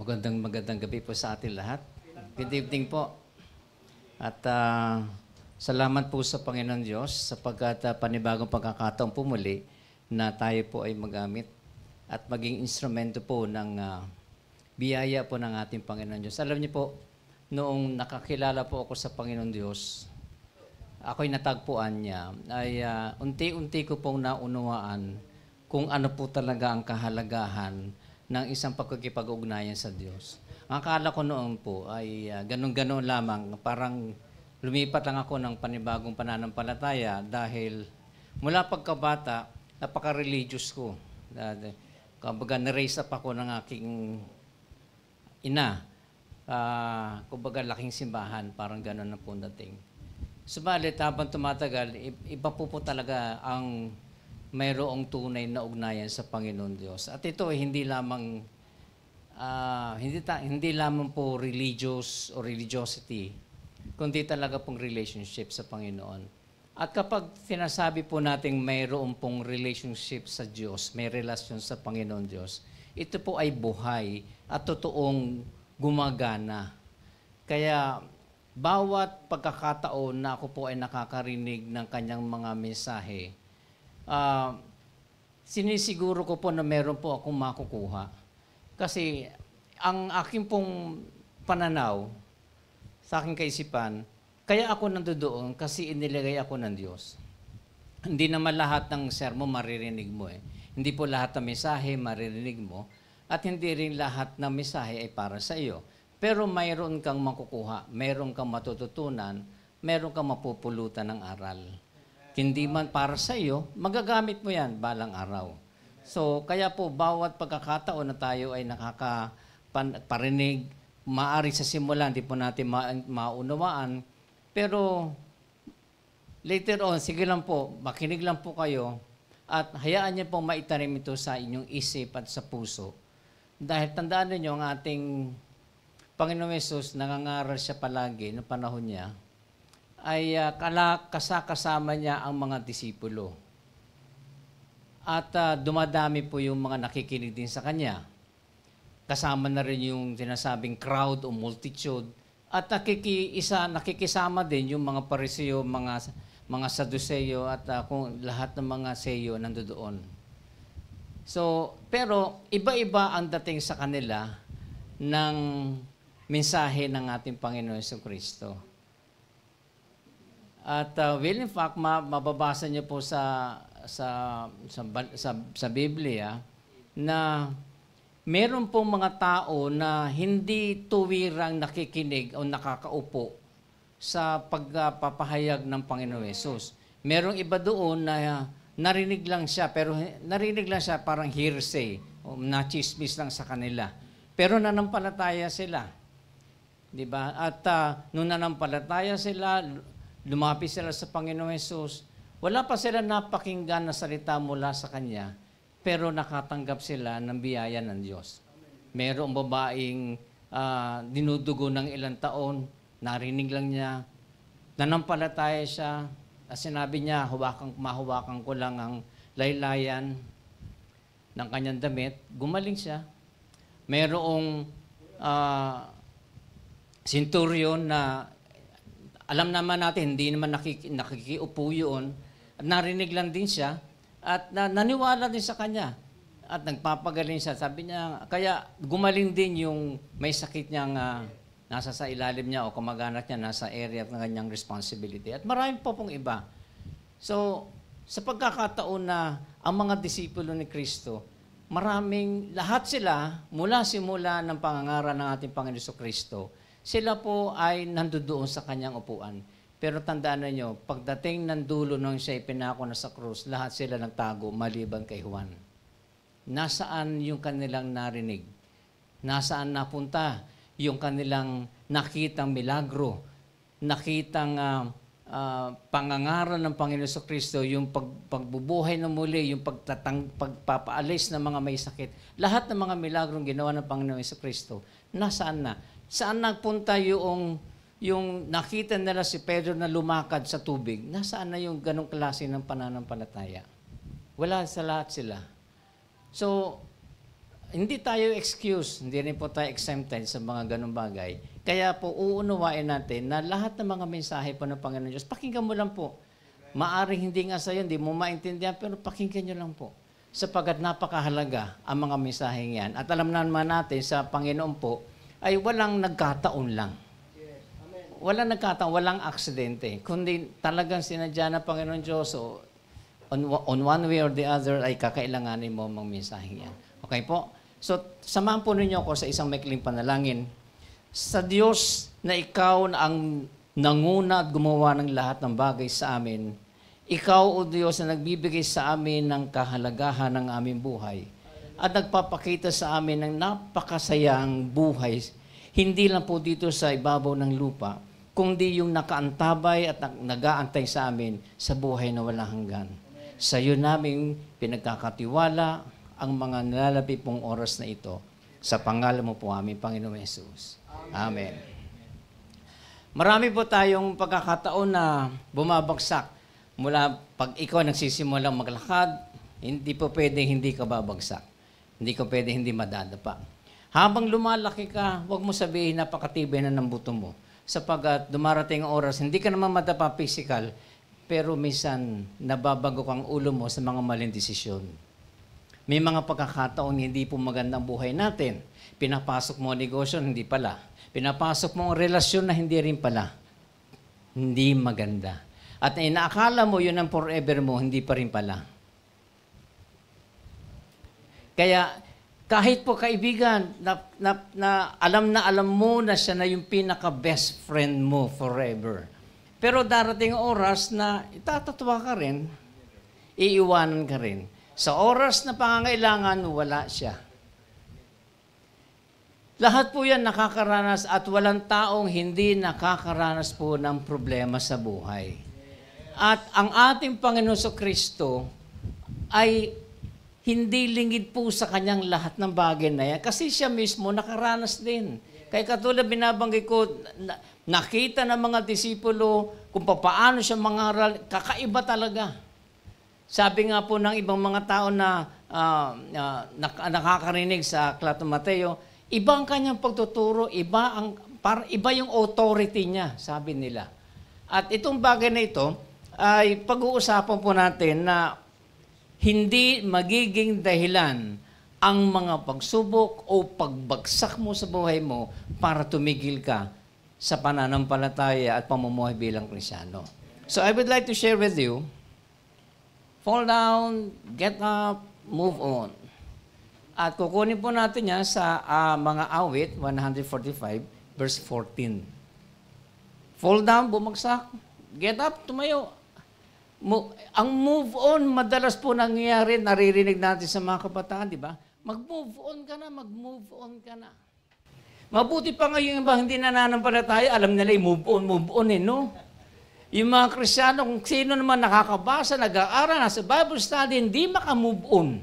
Magandang gabi po sa atin lahat. Good evening po. At salamat po sa Panginoon Diyos sapagkat panibagong pagkakataong pumuli na tayo po ay magamit at maging instrumento po ng biyaya po ng ating Panginoon Diyos. Alam niyo po, noong nakakilala po ako sa Panginoon Diyos, ako'y natagpuan niya, ay unti-unti ko pong naunawaan kung ano po talaga ang kahalagahan ng isang pagkikipag-ugnayan sa Diyos. Ang akala ko noon po ay ganun-ganon lamang, parang lumipat lang ako ng panibagong pananampalataya dahil mula pagkabata, napaka-religious ko. Kumbaga, na-raise up ako ng aking ina. Kumbaga, laking simbahan, parang ganon na po dating. Subalit, habang tumatagal, iba po talaga ang mayroong tunay na ugnayan sa Panginoon Diyos. At ito ay hindi lamang hindi lamang po religious o religiosity, kundi talaga pong relationship sa Panginoon. At kapag sinasabi po nating mayroong pong relationship sa Diyos, may relasyon sa Panginoon Diyos, ito po ay buhay at totoong gumagana. Kaya bawat pagkakataon na ako po ay nakakarinig ng kanyang mga mensahe, sinisiguro ko po na meron po akong makukuha. Kasi ang aking pong pananaw sa aking kaisipan, kaya ako nandoon kasi inilagay ako ng Diyos. Hindi naman lahat ng sermon maririnig mo eh. Hindi po lahat ng mensahe maririnig mo at hindi rin lahat ng mensahe ay para sa iyo. Pero mayroon kang makukuha, mayroon kang matututunan, mayroon kang mapupulutan ng aral. Hindi man para sa iyo, magagamit mo yan balang araw. So, kaya po, bawat pagkakataon na tayo ay nakakaparinig, maaari sa simula, hindi po natin maunawaan. Pero, later on, sige lang po, makinig lang po kayo, at hayaan niyo pong maitanim ito sa inyong isip at sa puso. Dahil tandaan niyo ang ating Panginoong Yesus, nangangaral siya palagi noong panahon niya, ay kasama niya ang mga disipulo. At dumadami po yung mga nakikinig din sa kanya. Kasama na rin yung sinasabing crowd o multitude. At nakikisama din yung mga Pariseo, mga Saduceo at kung lahat ng mga Seyo nandoon. So, pero iba-iba ang dating sa kanila ng mensahe ng ating Panginoon Jesucristo. At in fact, mababasa niyo po sa Biblia na meron pong mga tao na hindi tuwirang nakikinig o nakakaupo sa pagpapahayag ng Panginoon Yesus. Merong iba doon na narinig lang siya, pero narinig lang siya parang hearsay o nachismis lang sa kanila. Pero nanampalataya sila. Diba? At nung nanampalataya sila, lumapit sila sa Panginoong Yesus, wala pa sila napakinggan na salita mula sa Kanya, pero nakatanggap sila ng biyaya ng Diyos. Mayroong babaeng dinudugo ng ilang taon, narinig lang niya, nanampalataya siya, at sinabi niya, mahawakan ko lang ang laylayan ng kanyang damit, gumaling siya. Mayroong centurion na alam naman natin, hindi naman nakikiupo yun. At narinig lang din siya. At naniwala din sa kanya. At nagpapagaling siya. Sabi niya, kaya gumaling din yung may sakit niyang nasa sa ilalim niya o kamag-anak niya nasa area ng kanyang responsibility. At marami po pong iba. So, sa pagkakataon na ang mga disipulo ni Kristo, lahat sila, mula simula ng pangangaral ng ating Panginoon Kristo, sila po ay nandoon sa kanyang upuan. Pero tandaan niyo, pagdating ng dulo nung siya ipinako na sa krus, lahat sila nagtago maliban kay Juan. Nasaan yung kanilang narinig? Nasaan napunta yung kanilang nakitang milagro? Nakitang pangangaral ng Panginoon Kristo, yung pagbubuhay na muli, yung pagpapaalis ng mga may sakit. Lahat ng mga milagrong ginawa ng Panginoon Kristo, nasaan na? Saan nagpunta yung nakita nila si Pedro na lumakad sa tubig? Nasaan na yung ganong klase ng pananampalataya? Wala sa lahat sila. So, hindi tayo excuse, hindi rin po tayo exempted sa mga ganung bagay. Kaya po, uunawain natin na lahat ng mga mensahe po ng Panginoon Diyos, pakinggan mo lang po. Maaring hindi nga sa'yo, hindi mo maintindihan, pero pakinggan nyo lang po. Sapagat napakahalaga ang mga mensahe yan. At alam naman natin sa Panginoon po, ay walang nagkataon lang. Walang nagkataon, walang aksidente. Kundi talagang sinadya na Panginoon Diyos, so, on one way or the other, ay kakailanganin mo mga mensahe yan. Okay po? So, samahan po ninyo ako sa isang maikling panalangin. Sa Diyos na ikaw na ang nanguna at gumawa ng lahat ng bagay sa amin, ikaw, O Diyos, na nagbibigay sa amin ng kahalagahan ng aming buhay at nagpapakita sa amin ng napakasayang buhay, hindi lang po dito sa ibabaw ng lupa, kundi yung nakaantabay at nag-aantay sa amin sa buhay na walang hanggan. Sa iyo namin pinagkakatiwala ang mga nalalabi pong oras na ito. Sa pangalan mo po aming Panginoong Jesus. Amen. Marami po tayong pagkakataon na bumabagsak. Mula pag ikaw nagsisimulang maglakad, hindi po pwedeng hindi ka babagsak. Hindi ka pwedeng hindi madadapa. Habang lumalaki ka, huwag mo sabihin napakatibay na ng buto mo. Sapagat dumarating ang oras, hindi ka naman madapa physical, pero minsan nababago kang ulo mo sa mga maling desisyon. May mga pagkakataon hindi po magandang buhay natin. Pinapasok mo ang negosyo, hindi pala. Pinapasok mo ang relasyon na hindi rin pala. Hindi maganda. At inaakala mo yun ang forever mo, hindi pa rin pala. Kaya kahit po kaibigan, na alam mo na siya na yung pinaka-best friend mo forever. Pero darating ang oras na itatatawa ka rin, iiwanan ka rin. Sa oras na pangangailangan, wala siya. Lahat po yan nakakaranas at walang taong hindi nakakaranas po ng problema sa buhay. At ang ating Panginoon Kristo ay hindi lingid po sa kanyang lahat ng bagay na yan kasi siya mismo nakaranas din. Kaya katulad binabanggit ko, nakita ng mga disipulo kung paano siya mangaral, kakaiba talaga. Sabi nga po ng ibang mga tao na nakakarinig sa Aklat ng Mateo, iba ang kanyang pagtuturo, iba yung authority niya, sabi nila. At itong bagay na ito ay pag-uusapan po natin na hindi magiging dahilan ang mga pagsubok o pagbagsak mo sa buhay mo para tumigil ka sa pananampalataya at pamumuhay bilang Kristiyano. So I would like to share with you, fall down, get up, move on. At kukunin po natin yan sa mga awit, 145, verse 14. Fall down, bumagsak. Get up, tumayo. Ang move on, madalas po nangyayari, naririnig natin sa mga kabataan, di ba? Mag-move on ka na, mag-move on ka na. Mabuti pa ngayon ba hindi nananampalataya, alam nila yung move on no? Yung mga Kristiyano, kung sino naman nakakabasa, nag-aaral, nasa Bible study, hindi maka-move on.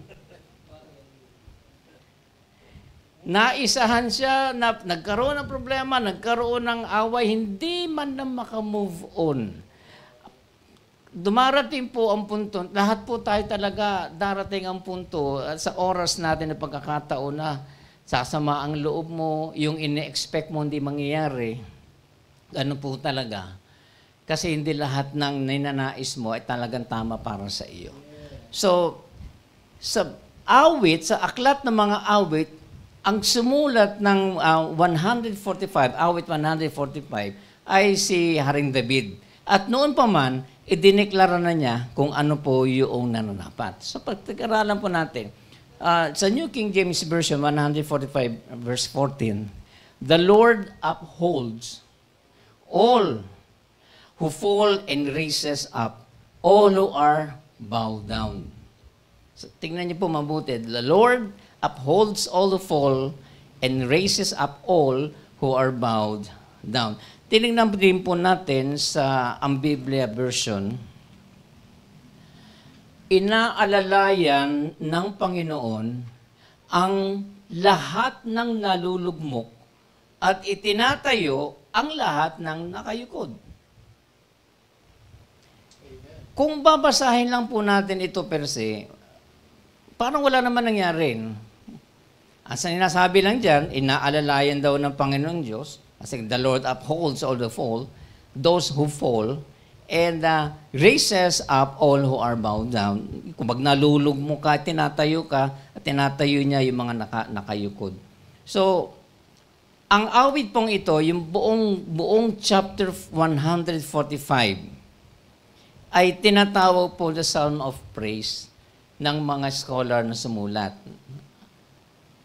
Naisahan siya, nagkaroon ng problema, nagkaroon ng away, hindi man na maka-move on. Dumarating po ang punto, lahat po tayo talaga darating ang punto sa oras natin na pagkakataon na sasama ang loob mo, yung ine-expect mo hindi mangyayari. Ano po talaga? Kasi hindi lahat ng ninanais mo ay talagang tama para sa iyo. So, sa awit, sa aklat ng mga awit, ang sumulat ng 145, awit 145, ay si Haring David. At noon pa man, idineklara na niya kung ano po yung nananapat. So pag-aralan po natin, sa New King James Version 145 verse 14, the Lord upholds all who fall and raises up all who are bowed down. So, tingnan niyo po mabuti. The Lord upholds all who fall and raises up all who are bowed down. Tinignan din po natin sa ang Biblia version, inaalalayan ng Panginoon ang lahat ng nalulugmok at itinatayo ang lahat ng nakayukod. Kung babasahin lang po natin ito per se, parang wala naman nangyari. Ang sinasabi lang dyan, inaalalayan daw ng Panginoon Diyos, kasi the Lord upholds all the fall, those who fall, and raises up all who are bowed down. Kung nalulog mo ka, tinatayo ka, at tinatayo niya yung mga nakayukod. So, ang awit pong ito, yung buong chapter 145, ay tinatawag po the Psalm of Praise ng mga scholar na sumulat.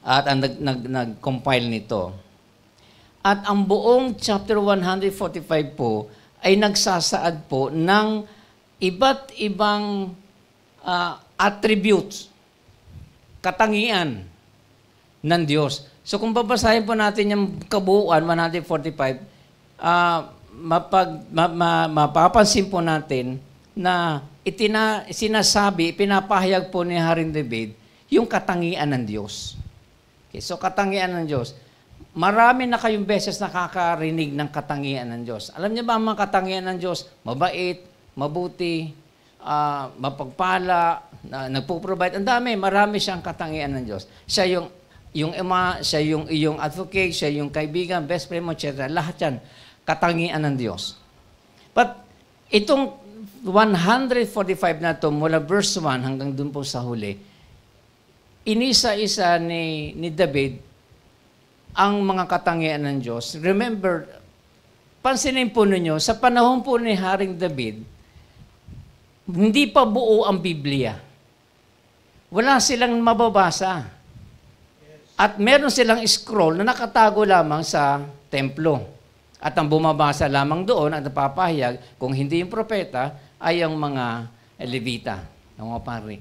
At ang nag-compile nito. At ang buong chapter 145 po ay nagsasaad po ng iba't ibang attributes, katangian ng Diyos. So kung babasahin po natin yung kabuuan, 145, mapapansin po natin na sinasabi, pinapahayag po ni Haring David yung katangian ng Diyos. Okay, so katangian ng Diyos. Marami na kayong beses nakakarinig ng katangian ng Diyos. Alam niyo ba ang mga katangian ng Diyos? Mabait, mabuti, mapagpala, nagpo-provide. Ang dami, marami siyang katangian ng Diyos. Siya yung ama, siya yung iyong advocate, siya yung kaibigan, best friend mo, etc. Lahat yan, katangian ng Diyos. But itong 145 na ito, mula verse 1 hanggang dun po sa huli, inisa-isa ni David ang mga katangian ng Diyos. Remember, pansinin po ninyo, sa panahon po ni Haring David, hindi pa buo ang Biblia. Wala silang mababasa. At meron silang scroll na nakatago lamang sa templo. At ang bumabasa lamang doon at napapahayag, kung hindi yung propeta, ay ang mga Levita, ang mga pari.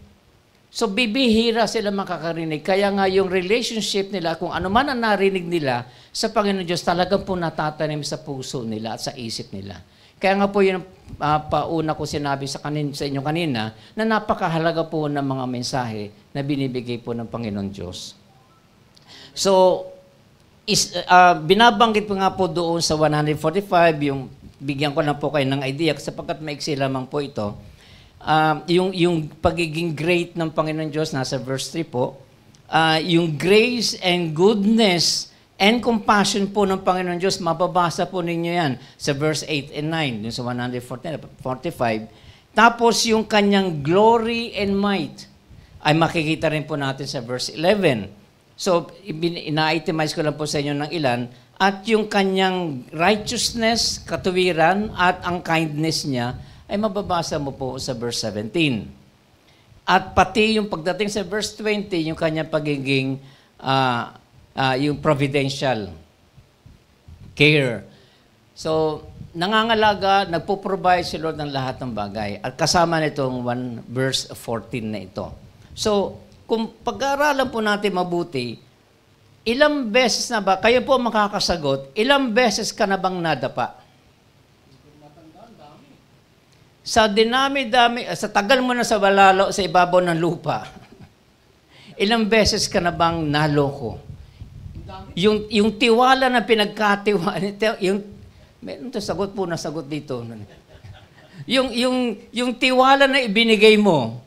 So, bibihira sila makakarinig. Kaya nga yung relationship nila, kung ano man ang narinig nila sa Panginoon Diyos, talagang po natatanim sa puso nila at sa isip nila. Kaya nga po yung pauna ko sinabi sa inyo kanina, na napakahalaga po ng mga mensahe na binibigay po ng Panginoon Diyos. So, binabanggit ko nga po doon sa 145, yung bigyan ko lang po kayo ng idea, sapagkat maiksi lamang po ito. Yung pagiging great ng Panginoon Diyos, nasa verse 3 po, yung grace and goodness and compassion po ng Panginoon Diyos, mababasa po ninyo yan sa verse 8 and 9, dun sa 145. Tapos yung kanyang glory and might, ay makikita rin po natin sa verse 11. So, ina-itemize ko lang po sa inyo ng ilan, at yung kanyang righteousness, katuwiran, at ang kindness niya, ay mababasa mo po sa verse 17. At pati yung pagdating sa verse 20, yung kanyang pagiging yung providential care. So, nangangalaga, nagpo-provide si Lord ng lahat ng bagay. At kasama nitong verse 14 na ito. So, kung pag-aaralan po natin mabuti, ilang beses na ba, kayo po makakasagot, ilang beses ka na bang nadapa? Sa dinami-dami, sa tagal mo na sa balalo, sa ibabaw ng lupa, ilang beses ka na bang naloko? Yung tiwala na pinagkatiwala, meron to sagot po na sagot dito. Yung tiwala na ibinigay mo,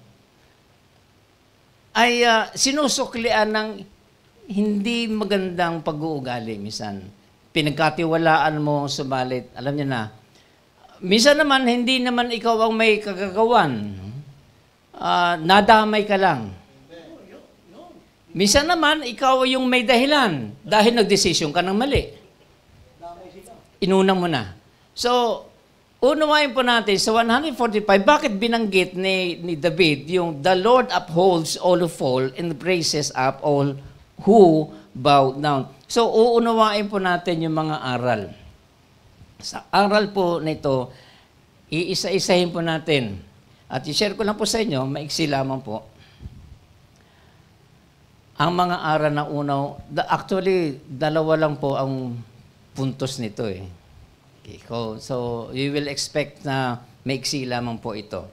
ay sinusuklian ng hindi magandang pag-uugali minsan. Pinagkatiwalaan mo, subalit, alam niyo na, minsan naman, hindi naman ikaw ang may kagagawan. Nadamay ka lang. Minsan naman, ikaw yung may dahilan dahil nagdesisyon ka ng mali. Inunang mo na. So, unawain po natin sa 145, bakit binanggit ni David yung the Lord upholds all who fall and praises up all who bow down. So, uunawain po natin yung mga aral. Sa aral po nito, iisa-isahin po natin. At i-share ko lang po sa inyo, maiksi lamang po. Ang mga aral na unaw, actually, dalawa lang po ang puntos nito eh. Okay, so, you will expect na maiksi lamang po ito.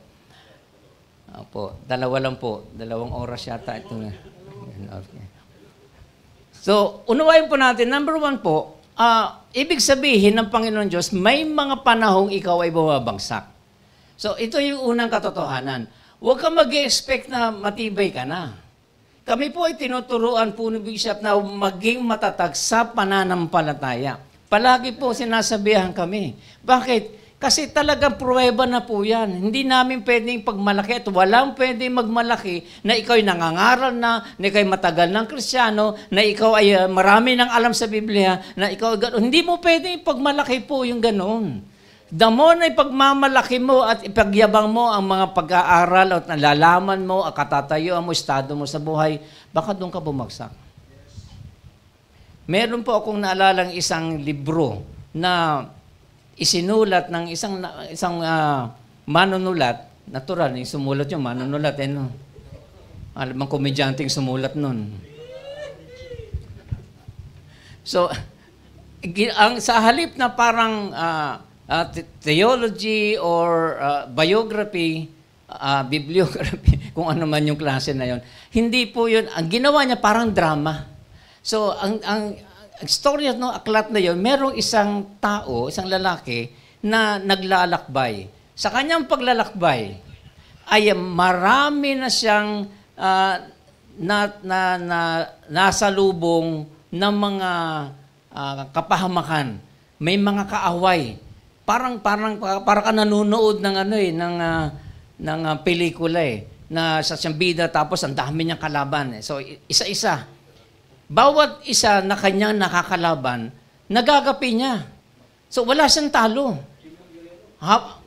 Dalawa lang po. 2 oras yata ito. Okay. So, unawain po natin, number 1 po, ibig sabihin ng Panginoon Diyos, may mga panahong ikaw ay bumabagsak. So, ito yung unang katotohanan. Huwag ka mag-expect na matibay ka na. Kami po ay tinuturuan po ni Bishop na maging matatag sa pananampalataya. Palagi po sinasabihan kami. Bakit? Kasi talagang pruweba na po yan. Hindi namin pwedeng pagmalaki at walang pwedeng magmalaki na ikaw ay nangangaral na ikaw ay matagal ng Kristiyano, na ikaw ay marami nang alam sa Biblia, na ikaw ay gano'n. Hindi mo pwedeng pagmalaki po yung gano'n. The more na ipagmamalaki mo at ipagyabang mo ang mga pag-aaral at nalalaman mo, ang katatayuan mo, estado mo sa buhay, baka doon ka bumagsak. Meron po akong naalalang isang libro na isinulat ng isang manunulat, natural, yung sumulat yung manunulat, no? Alam ang komedyanteng sumulat nun. So, sa halip na parang theology or biography, bibliography, kung ano man yung klase na yon, hindi po yun, ang ginawa niya parang drama. So, ang storya no aklat na yon, merong isang tao, isang lalaki na naglalakbay. Sa kanyang paglalakbay ay marami na siyang nasalubong ng mga kapahamakan. May mga kaaway. Parang ka nanonood ng ng pelikula na sa siyang bida tapos ang dami niyang kalaban. So isa-isa. Bawat isa na kanyang nakakalaban, nagagapi niya. So wala siyang talo.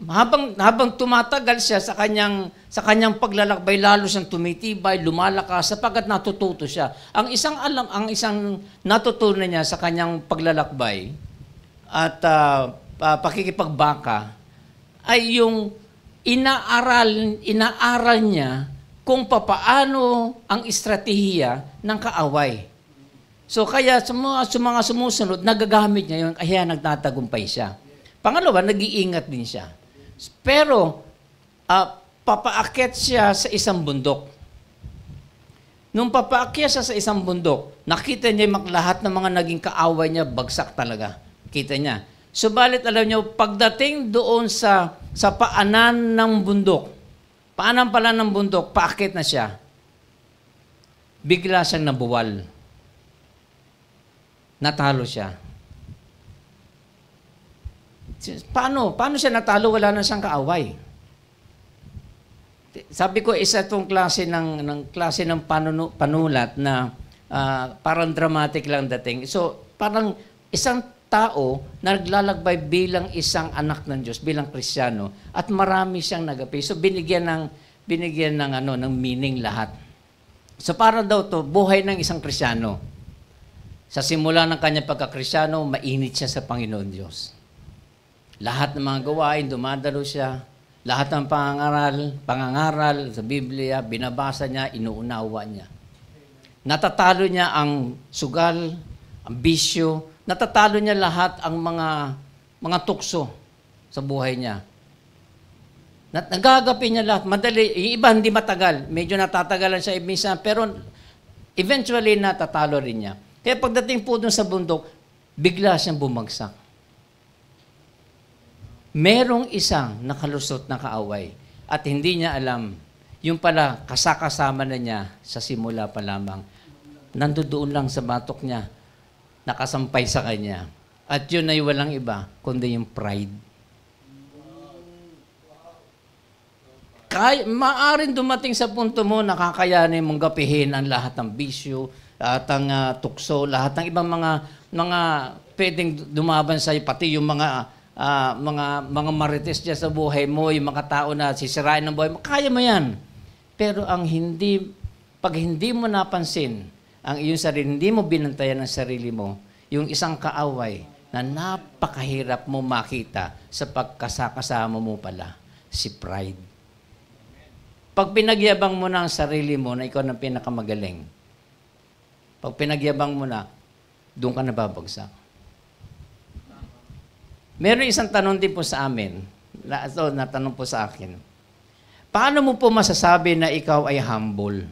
Habang tumatagal siya sa kanyang paglalakbay, lalo siyang tumitibay, lumalakas sapagkat natututo siya. Ang isang natutunan niya sa kanyang paglalakbay at pakikipagbaka ay yung inaaral niya kung papaano ang estratehiya ng kaaway. So kaya sa mga sumusunod, nagagamit niya yun, kaya nagtatagumpay siya. Pangalawa, nag-iingat din siya. Pero, papaakyat siya sa isang bundok. Nung papaakyat siya sa isang bundok, nakita niya lahat ng mga naging kaaway niya, bagsak talaga. Kita niya. Subalit, alam niyo, pagdating doon sa paanan ng bundok, paanan pala ng bundok, paakyat na siya, bigla siyang nabuwal. Natalo siya. Paano siya natalo? Wala na siyang kaaway. Sabi ko, isa itong klase ng panulat na parang dramatic lang dating. So, parang isang tao na naglalakbay bilang isang anak ng Diyos, bilang Kristiyano, at marami siyang nagapi. So, binigyan ng meaning lahat. So, para daw to buhay ng isang Kristiyano. Sa simula ng kanyang pagkakristyano, mainit siya sa Panginoon Diyos. Lahat ng mga gawain, dumadalo siya. Lahat ng pangangaral sa Biblia, binabasa niya, inuunawa niya. Natatalo niya ang sugal, ang bisyo, natatalo niya lahat ang mga tukso sa buhay niya. Nagagapi niya lahat. Madali, yung iba hindi matagal. Medyo natatagalan siya minsan, pero eventually natatalo rin niya. Kaya pagdating po dun sa bundok, bigla siyang bumagsak. Merong isang nakalusot na kaaway at hindi niya alam, yung pala kasakasama na niya sa simula pa lamang. Nandoon lang sa batok niya, nakasampay sa kanya. At yun ay walang iba, kundi yung pride. Maaring dumating sa punto mo, nakakayanin mong gapihin ang lahat ng bisyo, at ang tukso, lahat ng ibang mga pwedeng dumaban sa pati yung mga marites dyan sa buhay mo, yung mga tao na sisirain ng buhay mo, kaya mo yan. Pero pag hindi mo napansin ang iyong sarili, hindi mo binantayan ang sarili mo, yung isang kaaway na napakahirap mo makita sa pagkasakasama mo pala, si pride. Pag pinagyabang mo na ang sarili mo na ikaw ang pinakamagaling, pag pinagyabang mo na, doon ka nababagsak. Meron isang tanong din po sa amin, natanong po sa akin, paano mo po masasabi na ikaw ay humble?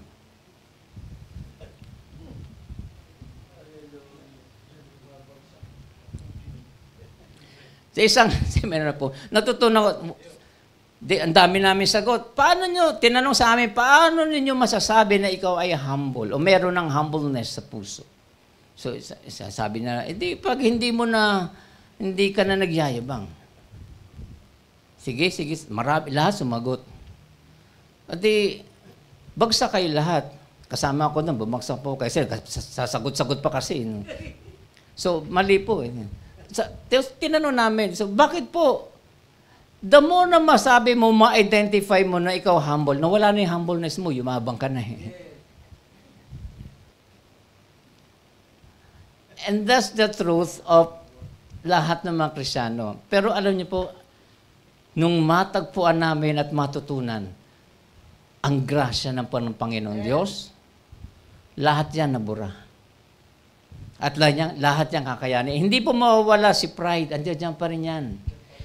Sa isang seminar po, natutunan ko, Ang dami namin sagot. Tinanong sa amin, paano ninyo masasabi na ikaw ay humble o meron ng humbleness sa puso? So, sabi na, pag hindi ka na nagyayabang. Sige, marami, lahat sumagot. Bagsak kayo lahat. Kasama ako doon, bumagsak po kasi sasagot-sagot pa kasi. So, mali po. Tinanong namin, so bakit po? The more na masabi mo, ma-identify mo na ikaw humble, na wala na yung humbleness mo, yumabang ka na eh. And that's the truth of lahat ng mga Kristiyano. Pero alam niyo po, nung matagpuan namin at matutunan ang grasya ng Panginoon Diyos, lahat yan nabura. At lahat yan kakayanin. Hindi po mawawala si pride, andiyan pa rin yan.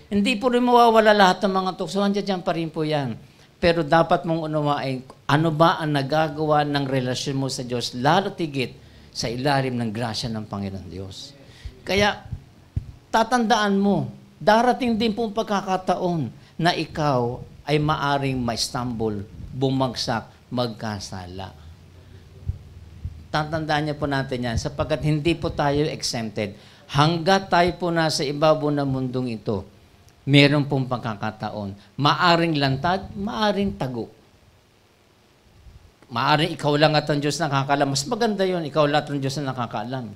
Hindi po rin mawawala lahat ng mga tukso, andiyan pa rin po yan. Pero dapat mong unawain, ano ba ang nagagawa ng relasyon mo sa Diyos, lalo tigit sa ilalim ng grasya ng Panginoon Diyos. Kaya, tatandaan mo, darating din pong pagkakataon na ikaw ay maaring ma-stumble, bumagsak, magkasala. Tatandaan niyo po natin yan, sapagkat hindi po tayo exempted. Hanggat tayo po nasa ibabaw ng mundong ito, meron pong pagkakataon. Maaring lantad, maaring tago. Maaring ikaw lang at ang Diyos nakakaalam. Mas maganda yun, ikaw lang at ang Diyos na nakakaalam.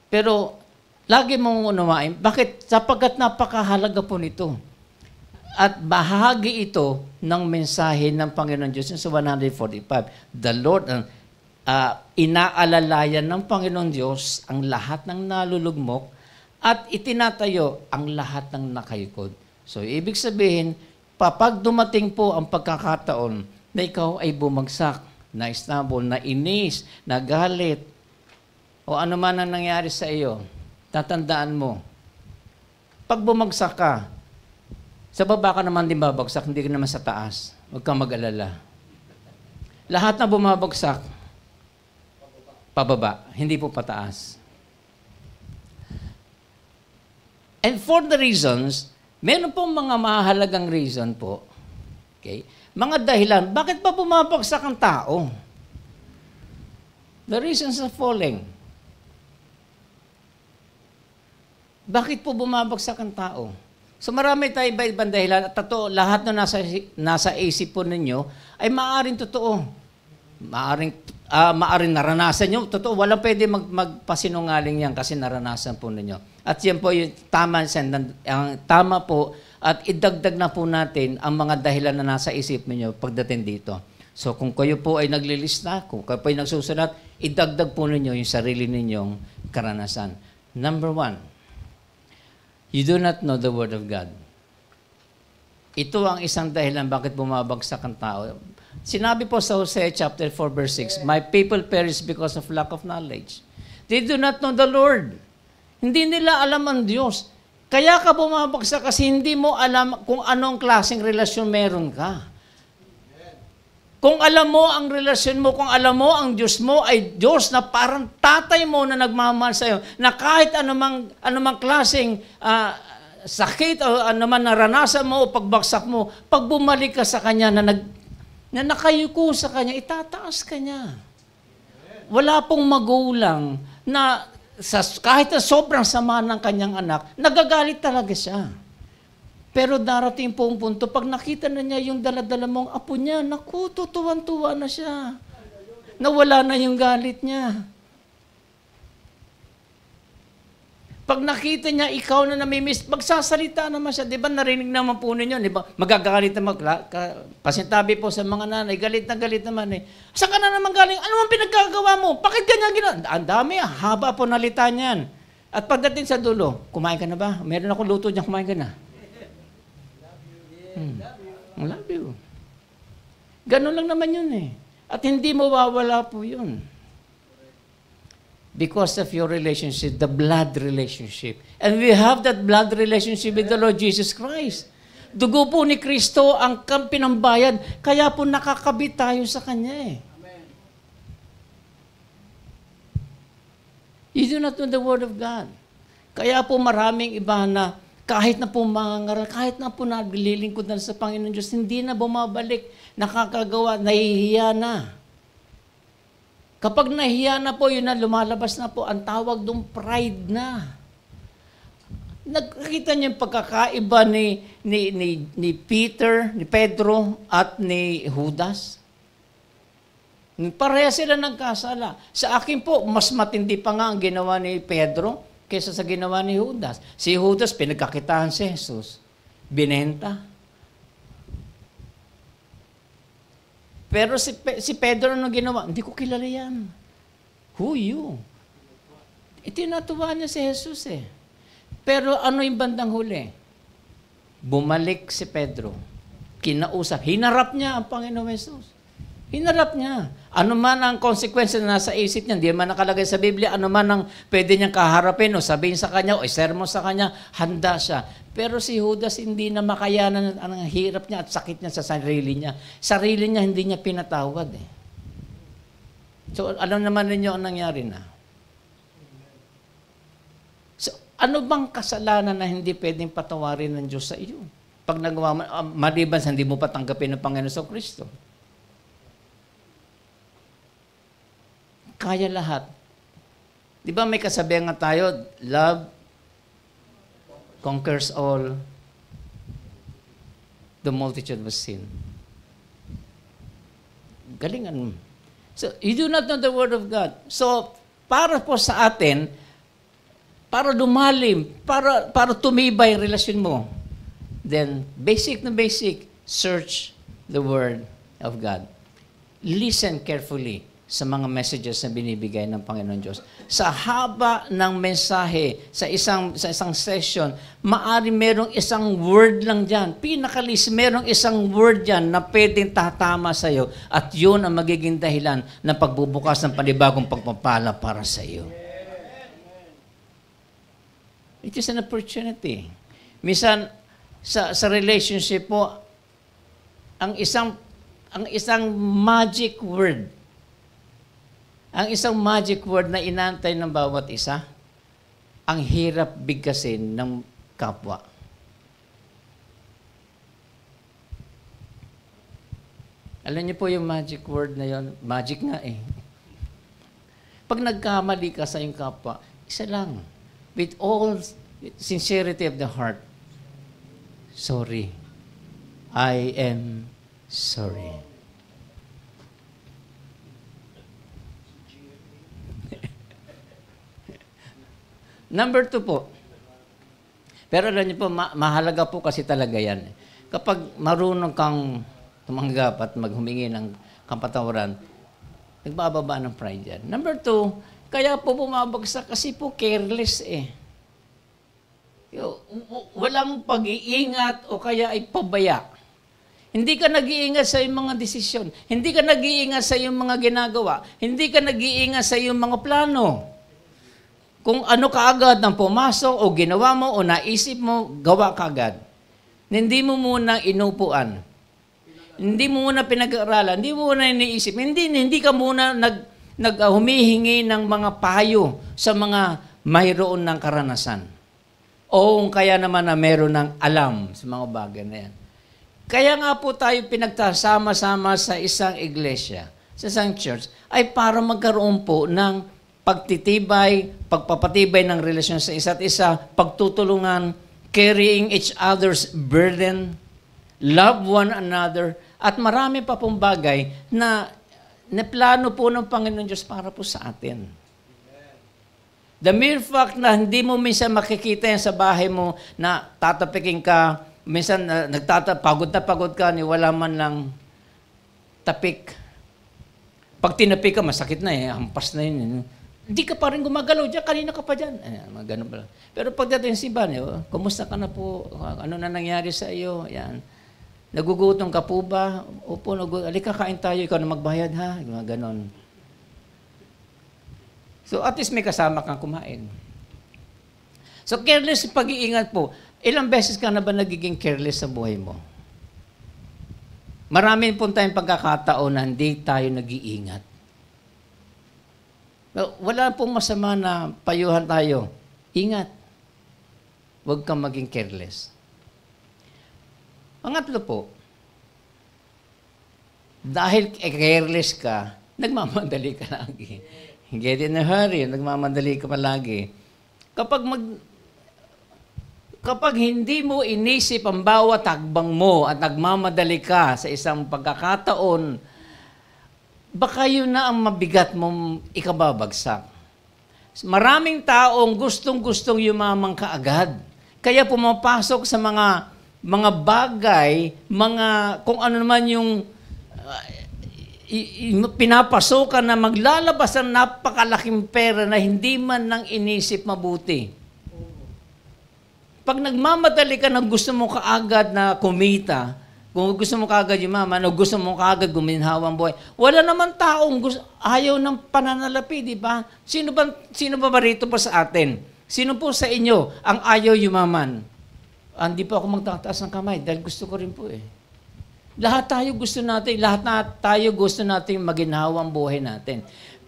Pero, lagi mong unawain, bakit? Sapagkat napakahalaga po nito. At bahagi ito ng mensahe ng Panginoon Diyos sa 145. The Lord, inaalalayan ng Panginoon Diyos ang lahat ng nalulugmok at itinatayo ang lahat ng nakayukod. So, ibig sabihin, pag dumating po ang pagkakataon na ikaw ay bumagsak, na stumble, na inis, na galit, o ano man ang nangyari sa iyo, tatandaan mo, pag bumagsak ka, sa baba ka naman din babagsak, hindi ka naman sa taas. Huwag kang mag-alala. Lahat na bumabagsak, pababa, hindi po pataas. And for the reasons, meron pong mga mahalagang reason po. Okay? Mga dahilan, bakit pa bumabagsak ang tao? The reasons of falling. Bakit po bumabagsak ang tao? So marami tayo iba-ibang dahilan at totoo, lahat na nasa isip po ninyo ay maaaring totoo. Maaring naranasan nyo. Totoo, walang pwede magpasinungaling yan kasi naranasan po ninyo. At yan po yung tama po at idagdag na po natin ang mga dahilan na nasa isip ninyo pagdating dito. So kung kayo po ay naglilista, kung kayo po ay nagsusulat, idagdag po ninyo yung sarili ninyong karanasan. Number 1, you do not know the Word of God. Ito ang isang dahilan bakit bumabagsak ang tao. Sinabi po sa Hosea chapter 4 verse 6, my people perish because of lack of knowledge. They do not know the Lord. Hindi nila alam ang Diyos. Kaya ka bumabagsak kasi hindi mo alam kung anong klaseng relasyon meron ka. Kung alam mo ang relasyon mo, kung alam mo ang Diyos mo ay Diyos na parang tatay mo na nagmamahal sa iyo, na kahit anumang klaseng sakit o anuman naranasan mo o pagbagsak mo, pag bumalik ka sa Kanya na nakayuko sa Kanya, itataas ka niya. Wala pong magulang na kahit na sobrang sama ng kanyang anak, nagagalit talaga siya. Pero darating po ang punto, pag nakita na niya yung daladala mong apo niya, naku, tutuwan-tuwa na siya. Nawala na yung galit niya. Pag nakita niya, ikaw na namimiss, magsasalita naman siya. Di ba narinig naman po ninyo? Di ba? Magagalit na pasintabi po sa mga nanay, galit na galit naman eh. Saan ka na naman galing? Ano ang pinagkagawa mo? Bakit ganyan ginawa? Ang dami haba po nalita niyan. At pagdating sa dulo, kumain ka na ba? Meron ako luto niya, kumain ka na. I love you. Ganun lang naman yun eh. At hindi mawawala po yun. Because of your relationship, the blood relationship. And we have that blood relationship with the Lord Jesus Christ. Dugo po ni Kristo ang pinambayad, kaya po nakakabit tayo sa Kanya eh. Amen. You do not know the Word of God. Kaya po maraming iba na Kahit na po mangangaral, kahit na po naglilingkod na sa Panginoon Diyos, hindi na bumabalik, nakakagawa, nahihiya na. Kapag nahihiya na po, yun na, lumalabas na po, ang tawag doon, pride na. Nakikita niyo yung pagkakaiba ni Peter, ni Pedro, at ni Judas? Pareha sila nagkasala. Sa akin po, mas matindi pa nga ang ginawa ni Pedro kaysa sa ginawa ni Judas. Si Judas, pinagkakitaan si Jesus. Binenta. Pero si Pedro, ano ginawa? Hindi ko kilala yan. Who you? Itinatuwa niya si Jesus eh. Pero ano yung bandang huli? Bumalik si Pedro. Kinausap. Hinarap niya ang Panginoon Jesus. Hinarap niya. Ano man ang consequence na nasa isip niya, hindi man nakalagay sa Biblia, ano man ang pwede niyang kaharapin o sabihin sa kanya o sermon sa kanya, handa siya. Pero si Judas hindi na makayanan ang hirap niya at sakit niya sa sarili niya. Sarili niya hindi niya pinatawad eh. So alam naman ninyo ang nangyari na. So ano bang kasalanan na hindi pwedeng patawarin ng Diyos sa iyo? Pag nagawa mo, maliban sa hindi mo patanggapin ng Panginoon sa Kristo. Kaya lahat. Di ba may kasabihan nga tayo, love conquers all the multitude of sin. Galingan mo. So, you do not know the Word of God. So, para po sa atin, para lumalim, para tumibay ang relasyon mo, then, basic na basic, search the Word of God. Listen carefully sa mga messages na binibigay ng Panginoon Diyos. Sa haba ng mensahe, sa isang session, maari merong isang word lang dyan. Pinakalis, merong isang word dyan na pwedeng tatama sa iyo at yun ang magiging dahilan ng pagbubukas ng panibagong pagpapala para sa iyo. It is an opportunity. Minsan, sa relationship po, ang isang magic word, ang isang magic word na inantay ng bawat isa, ang hirap bigkasin ng kapwa. Alam niyo po yung magic word na yon, magic nga eh. Pag nagkamali ka sa iyong kapwa, isa lang, with all sincerity of the heart, sorry. I am sorry. Number 2 po. Pero alam niyo po, mahalaga po kasi talaga yan. Kapag marunong kang tumanggap at maghumingi ng kapatawaran, nagbababa ng pride yan. Number 2, kaya po bumabagsak kasi po careless eh. Walang pag-iingat o kaya ay pabaya. Hindi ka nag-iingat sa iyong mga desisyon. Hindi ka nag-iingat sa iyong mga ginagawa. Hindi ka nag-iingat sa iyong mga plano. Kung ano kaagad ang pumasok o ginawa mo o naisip mo, gawa kaagad. Hindi mo muna inupuan. Hindi mo muna pinag-aaralan. Hindi mo muna iniisip. Hindi ka muna humihingi ng mga payo sa mga mayroon ng karanasan. O kaya naman na meron ng alam sa mga bagay na yan. Kaya nga po tayo pinagtasama-sama sa isang iglesia, sa isang church, ay para magkaroon po ng pagtitibay, pagpapatibay ng relasyon sa isa't isa, pagtutulungan, carrying each other's burden, love one another, at marami pa pong bagay na plano po ng Panginoon Diyos para po sa atin. The mere fact na hindi mo minsan makikita yan sa bahay mo na tatapikin ka, minsan pagod na pagod ka, ni wala man lang tapik. Pag tinapik ka, masakit na eh, hampas na yun. Hindi ka pa rin gumagalaw dyan, kanina ka pa dyan. Ganun pala. Pero pagdating si Bani, kumusta ka na po? Ano na nangyari sa iyo? Yan. Nagugutom ka po ba? Opo, alika kain tayo, ikaw na magbayad ha? Ganon. So at least may kasama kang kumain. So careless pag-iingat po. Ilang beses ka na ba nagiging careless sa buhay mo? Marami po tayong pagkakataon na hindi tayo nag-iingat. Wala pong masama na payuhan tayo. Ingat. huwag kang maging careless. Pangatlo po, dahil careless ka, nagmamadali ka lagi. Get in a hurry, nagmamadali ka palagi. Kapag hindi mo inisip ang bawat hakbang mo at nagmamadali ka sa isang pagkakataon, baka yun na ang mabigat mong ikababagsak. Maraming taong gustong-gustong yumamang kaagad. Kaya pumapasok sa mga bagay, kung ano naman yung pinapasokan na maglalabas ng napakalaking pera na hindi man nang inisip mabuti. Pag nagmamadali ka na gusto mo kaagad na kumita, kung gusto mo kaagad yumaman, o gusto mo kaagad guminhawang buhay, wala naman taong ayaw ng pananalapi, di ba? Sino ba rito pa sa atin? Sino po sa inyo ang ayaw yumaman? Hindi pa ako magtataas ng kamay dahil gusto ko rin po eh. Lahat tayo gusto natin maginhawang buhay natin.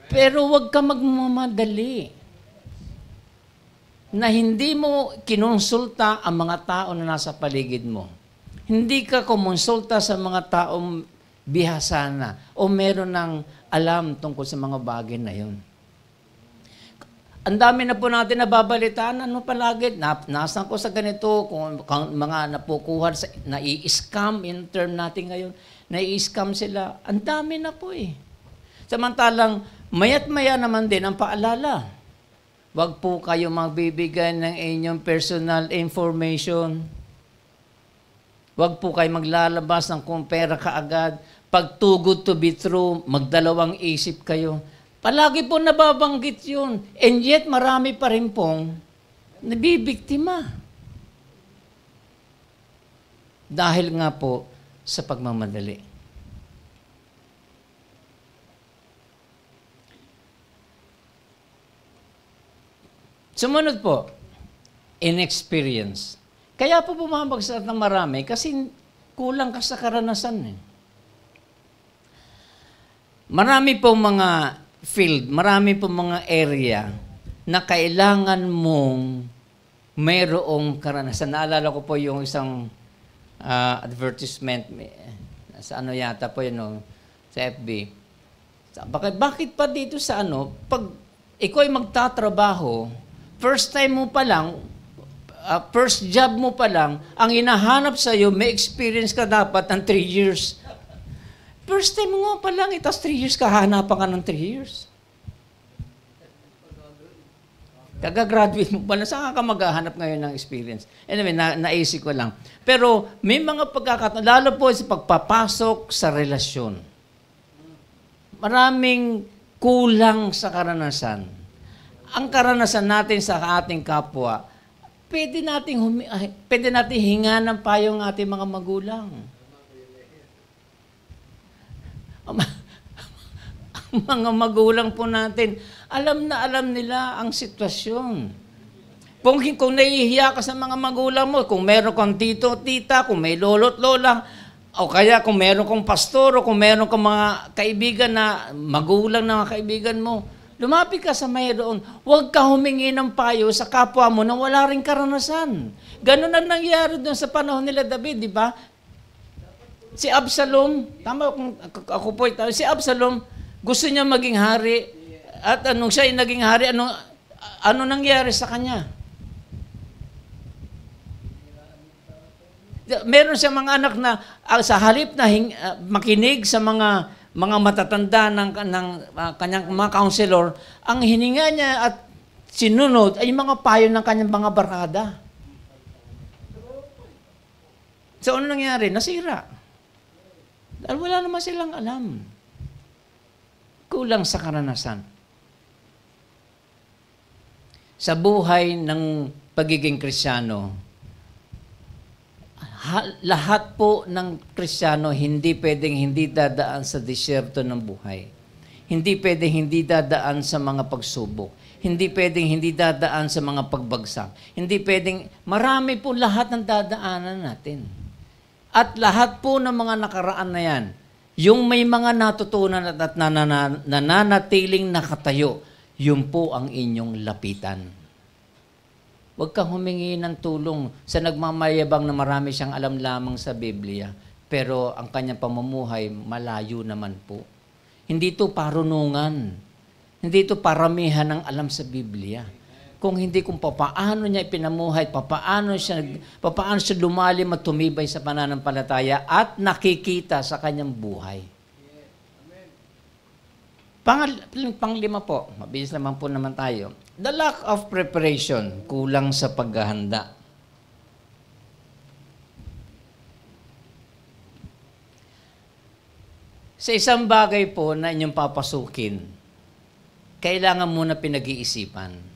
Pero huwag ka magmamadali na hindi mo kinonsulta ang mga tao na nasa paligid mo. Hindi ka kumonsulta sa mga taong bihasa na o meron ng alam tungkol sa mga bagay na yun. Ang dami na po natin nababalitaan, palagi, nasan ko sa ganito, kung mga napukuhan, nai-scam, in term natin ngayon, nai-scam sila. Ang dami na po eh. Samantalang, mayat-maya naman din ang paalala. Huwag po kayo magbibigay ng inyong personal information. Huwag po kayo maglalabas ng kung pera kaagad. Pag too good to be true, magdalawang isip kayo. Palagi po nababanggit yun. And yet, marami pa rin pong nabibiktima. Dahil nga po sa pagmamadali. Sumunod po, inexperience. Kaya po bumabagsak ng marami kasi kulang ka sa karanasan eh. Marami po mga field, marami po mga area na kailangan mong mayroong karanasan. Naalala ko po yung isang advertisement sa ano yata po yun, sa FB. Bakit pa dito sa pag ikaw ay magtatrabaho, first time mo pa lang, first job mo pa lang, ang hinahanap sa'yo, may experience ka dapat ng 3 years. First time mo pa lang, tapos 3 years ka, hahanapan ka ng 3 years. Kagagraduate mo pa lang, saan ka maghahanap ngayon ng experience? Anyway, naisip ko lang. Pero may mga pagkakataon, lalo po sa pagpapasok sa relasyon. Maraming kulang sa karanasan. Ang karanasan natin sa ating kapwa, pwede natin hinga ng payo ng ating mga magulang. Ang mga magulang po natin, alam na alam nila ang sitwasyon. Kung nahihiya ka sa mga magulang mo, kung meron kang tito, tita, kung may lolo't lola, o kaya kung meron kang pastor, o kung meron kang mga kaibigan na magulang na mga kaibigan mo, lumapit ka sa mayroon. Huwag ka humingi ng payo sa kapwa mo na wala ring karanasan. Ganun ang nangyari doon sa panahon nila David, di ba? Si Absalom, tama kung ako po, si Absalom, gusto niya maging hari. At anong siya naging hari, ano nangyari sa kanya? Meron siya mga anak na sa halip na makinig sa mga matatanda ng kanyang mga counselor, ang hininga niya at sinunod ay mga payo ng kanyang mga barkada. So ano nangyari? Nasira. Dahil wala naman silang alam. Kulang sa karanasan. Sa buhay ng pagiging Kristiyano, lahat po ng Kristiyano hindi pwedeng hindi dadaan sa disyerto ng buhay. Hindi pwedeng hindi dadaan sa mga pagsubok. Hindi pwedeng hindi dadaan sa mga pagbagsak. Hindi pwedeng, marami po lahat ng dadaanan natin. At lahat po ng mga nakaraan na yan, yung may mga natutunan at nananatiling nakatayo, yun po ang inyong lapitan. Huwag kang humingi ng tulong sa nagmamayabang na marami siyang alam lamang sa Biblia. Pero ang kanyang pamumuhay, malayo naman po. Hindi ito parunungan. Hindi ito paramihan ng alam sa Biblia. Kung hindi kung papaano niya ipinamuhay, papaano siya lumalim at tumibay sa pananampalataya at nakikita sa kanyang buhay. Panglima po, mabilis naman po naman tayo. The lack of preparation, kulang sa paghahanda. Sa isang bagay po na inyong papasukin, kailangan muna pinag-iisipan.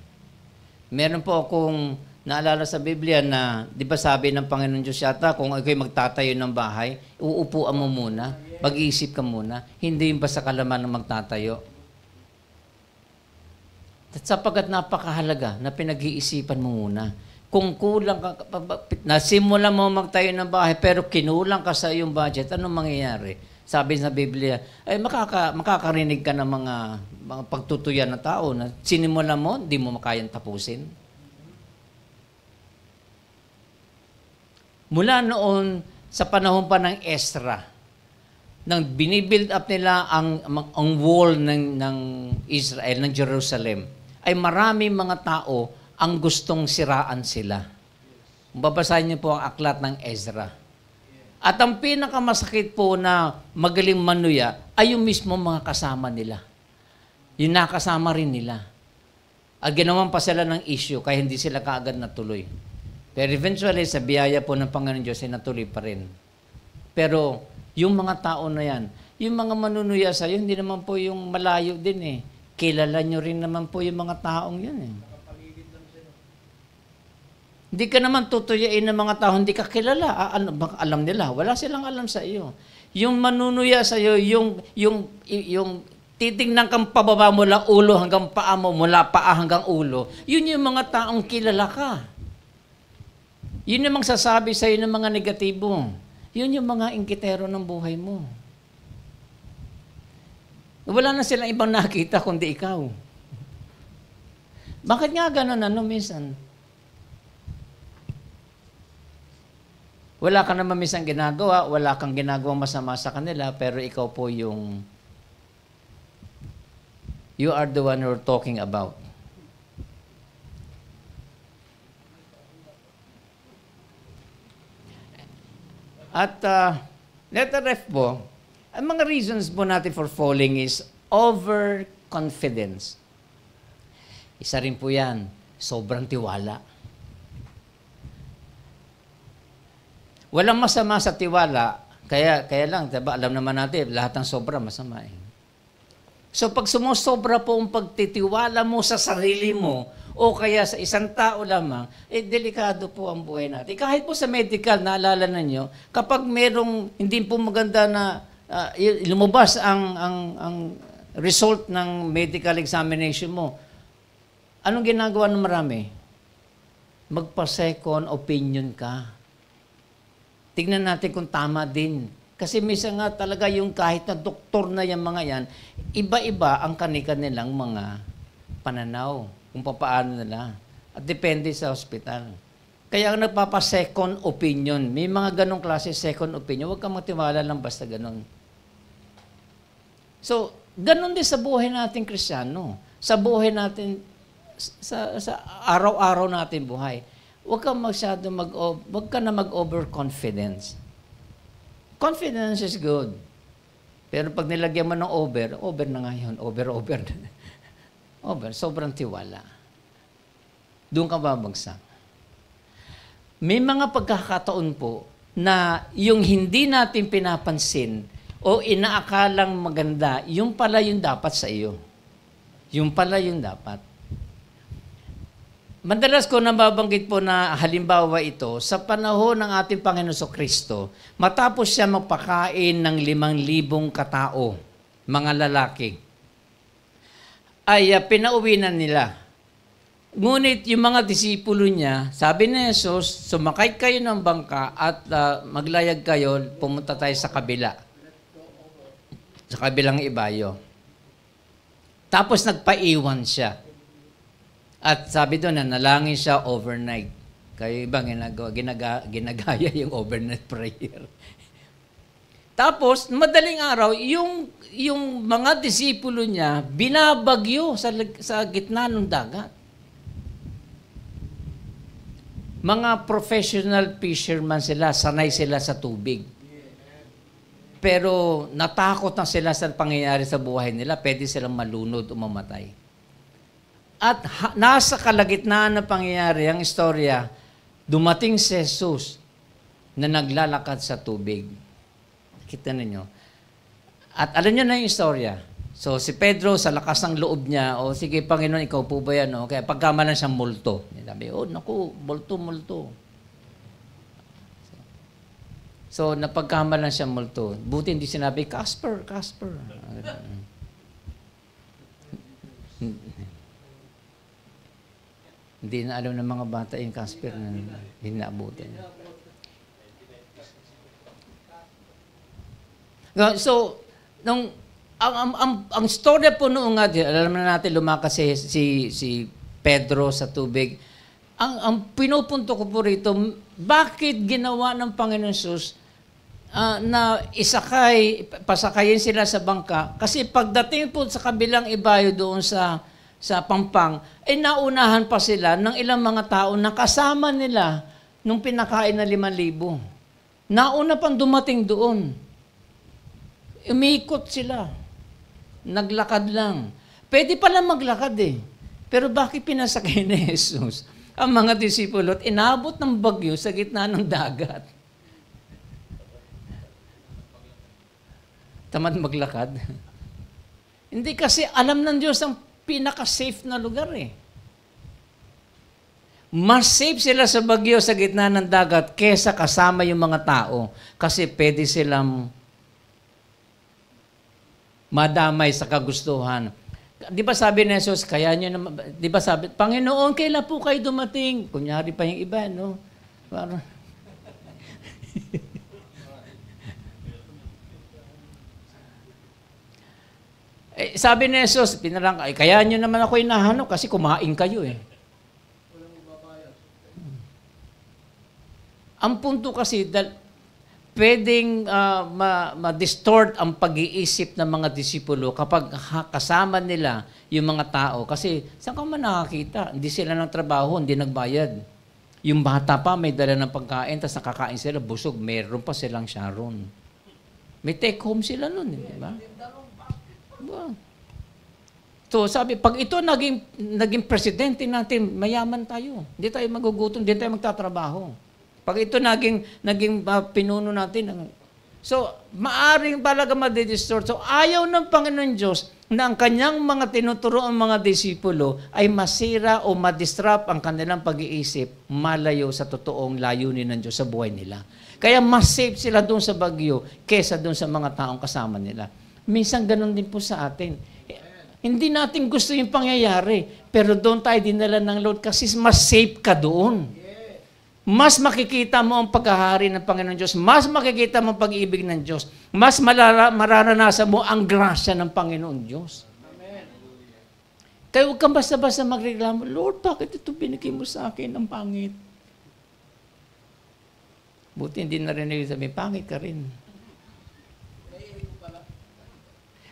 Meron po akong naalala sa Biblia na, di ba sabi ng Panginoon Diyos yata, kung ikaw magtatayo ng bahay, uupuan mo muna, mag-iisip ka muna, hindi yung basta kalaman na magtatayo. At sapagkat napakahalaga na pinag-iisipan mo muna. Kung kulang ka, nasimula mo magtayo ng bahay, pero kinulang ka sa iyong budget, anong mangyayari? Sabi sa Biblia, ay makakarinig ka ng mga pagtutuyan na tao na sinimula mo, hindi mo makayang tapusin. Mula noon, sa panahon pa ng Ezra, nang binibuild up nila ang wall ng Israel, ng Jerusalem, ay marami mga tao ang gustong siraan sila. Babasahin niyo po ang aklat ng Ezra. At ang pinakamasakit po na magaling manuya ay yung mismo mga kasama nila. Yung nakasama rin nila. At ginawan pa sila ng issue kaya hindi sila kaagad natuloy. Pero eventually, sa biyaya po ng Panginoon Diyos ay natuloy pa rin. Pero yung mga tao na yan, yung mga manunuya sa'yo, hindi naman po yung malayo din eh. Kilala nyo rin naman po yung mga taong yun eh. Hindi ka naman tutuyain ng mga tao, hindi ka kilala. Alam nila, wala silang alam sa iyo. Yung manunuya sa iyo, yung titingnan kang pababa mula ulo hanggang paa mo, mula paa hanggang ulo, yun yung mga taong kilala ka. Yun yung magsasabi sa iyo ng mga negatibo. Yun yung mga ingkitero ng buhay mo. Wala na silang ibang nakita kundi ikaw. Bakit nga ganun minsan? Wala ka naman minsan ginagawa, wala kang ginagawang masama sa kanila, pero ikaw po you are the one we're talking about. At letter F po, ang mga reasons po natin for falling is overconfidence. Isa rin po yan, sobrang tiwala. Walang masama sa tiwala, kaya lang, diba, alam naman natin, lahat ng sobra masama eh. So pag sumusobra po ang pagtitiwala mo sa sarili mo, o kaya sa isang tao lamang, delikado po ang buhay natin. Kahit po sa medical, naalala ninyo, kapag merong hindi po maganda na lumabas ang result ng medical examination mo, anong ginagawa ng marami? Magpa-second opinion ka. Tignan natin kung tama din. Kasi minsan nga talaga yung kahit na doktor na yung mga yan, iba-iba ang kanilang mga pananaw kung paano nila. At depende sa hospital. Kaya ang nagpapa-second opinion, may mga ganong klase second opinion, huwag kang matiwala lang basta ganon. So, ganon din sa buhay natin Kristiyano. Sa buhay natin, sa araw-araw natin buhay. Huwag ka na mag-overconfidence. Confidence is good. Pero pag nilagyan mo ng over na nga yun. Over. Sobrang tiwala. Doon ka babagsak. May mga pagkakataon po na yung hindi natin pinapansin o inaakalang maganda, yung pala yung dapat sa iyo. Yung pala yung dapat. Madalas ko nababanggit po na halimbawa ito, sa panahon ng ating Panginoon Kristo, matapos siya magpakain ng 5,000 katao, mga lalaki, ay pinauwi na nila. Ngunit yung mga disipulo niya, sabi ni Jesus, sumakay kayo ng bangka at maglayag kayo, pumunta tayo sa kabila. Sa kabilang ibayo. Tapos nagpaiwan siya. At sabi doon, nanalangin siya overnight. Kayo iba, ginagaya yung overnight prayer. Tapos, madaling araw, yung mga disipulo niya, binabagyo sa gitna ng dagat. Mga professional fisherman sila, sanay sila sa tubig. Pero natakot na sila sa pangyayari sa buhay nila, pwede silang malunod o mamatay. At nasa kalagitnaan ng pangyayari, ang istorya, dumating si Jesus na naglalakad sa tubig. Kita ninyo. At alam niyo na yung istorya. So si Pedro, sa lakas ng loob niya, sige Panginoon, ikaw po ba yan? Kaya pagkamalan siyang multo. Sabi, naku, multo. So napagkamalan siyang multo. Buti hindi sinabi, Casper. Hindi na alam ng mga bata yung Casper na hinaabutin. So, ang story po noong nga, alam na natin lumakas si Pedro sa tubig. Ang pinupunto ko po rito, bakit ginawa ng Panginoon Jesus na pasakayin sila sa bangka? Kasi pagdating po sa kabilang ibayo doon sa Pampang, naunahan pa sila ng ilang mga tao na kasama nila nung pinakain na 5,000. Nauna pang dumating doon. Umikot sila. Naglakad lang. Pwede pala maglakad Pero bakit pinasakay ni Jesus ang mga disipulo at inabot ng bagyo sa gitna ng dagat? Tamad maglakad? Hindi kasi alam ng Diyos ang pinaka-safe na lugar Mas safe sila sa bagyo sa gitna ng dagat kesa kasama yung mga tao kasi pwede silang madamay sa kagustuhan. Di ba sabi ni Jesus, kaya nyo naman, di ba sabi, Panginoon, kailan po kayo dumating? Kunyari pa yung iba, no? Parang, sabi ni Jesus, kaya nyo naman ako hinahanap kasi kumain kayo Ang punto kasi, pwedeng ma-distort ang pag-iisip ng mga disipulo kapag kasama nila yung mga tao. Kasi saan ka man nakakita? Hindi sila ng trabaho, hindi nagbayad. Yung bata pa may dala ng pagkain, tapos nakakain sila, busog, meron pa silang Sharon. May take home sila nun, di ba? So sabi, pag ito naging presidente natin, mayaman tayo. Hindi tayo magugutom, hindi tayo magtatrabaho. Pag ito naging pinuno natin. So, maaring talaga madidistort. So, ayaw ng Panginoon Diyos na ang kanyang mga tinuturo ang mga disipulo ay masira o madistrap ang kanilang pag-iisip malayo sa totoong layunin ng Diyos sa buhay nila. Kaya mas safe sila doon sa bagyo kesa doon sa mga taong kasama nila. Minsan ganun din po sa atin. Hindi natin gusto yung pangyayari, pero doon tayo dinala ng Lord kasi mas safe ka doon. Mas makikita mo ang pagkahari ng Panginoon Diyos. Mas makikita mo ang pag-ibig ng Diyos. Mas mararanasan mo ang grasya ng Panginoon Diyos. Amen. Kaya huwag kang basta-basta magreklamo, Lord, bakit ito binigay mo sa akin ang pangit? Buti hindi narinig sabi, pangit ka rin.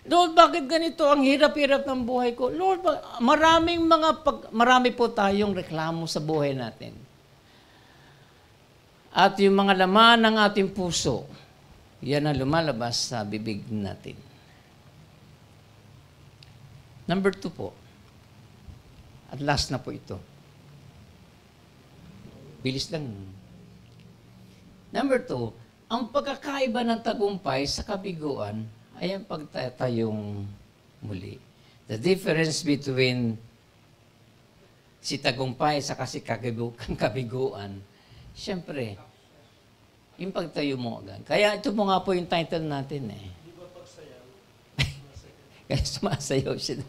Lord, bakit ganito? Ang hirap-hirap ng buhay ko. Lord, marami po tayong reklamo sa buhay natin. At yung mga laman ng ating puso, yan ang lumalabas sa bibig natin. Number 2 po. At last na po ito. Bilis lang. Number 2, ang pagkakaiba ng tagumpay sa kabiguan ay ang pagtatayong muli. The difference between si tagumpay sa kasi kabiguan, siyempre, yung pagtayo mo agad. Kaya ito mo nga po yung title natin Di ba pagsayaw? Kaya sumasayaw siya.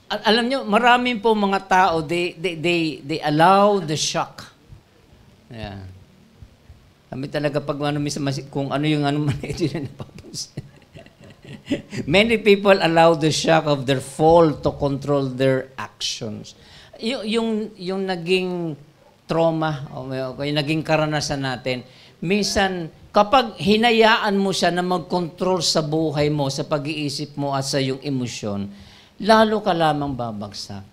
Alam nyo, maraming po mga tao, they allow the shock. Yeah. Kami talaga pag kung ano yung man, hindi na napapansin. Many people allow the shock of their fall to control their actions. Yung naging trauma, o yung naging karanasan natin, minsan, kapag hinayaan mo siya na mag-control sa buhay mo, sa pag-iisip mo at sa iyong emosyon, lalo ka lamang babagsak.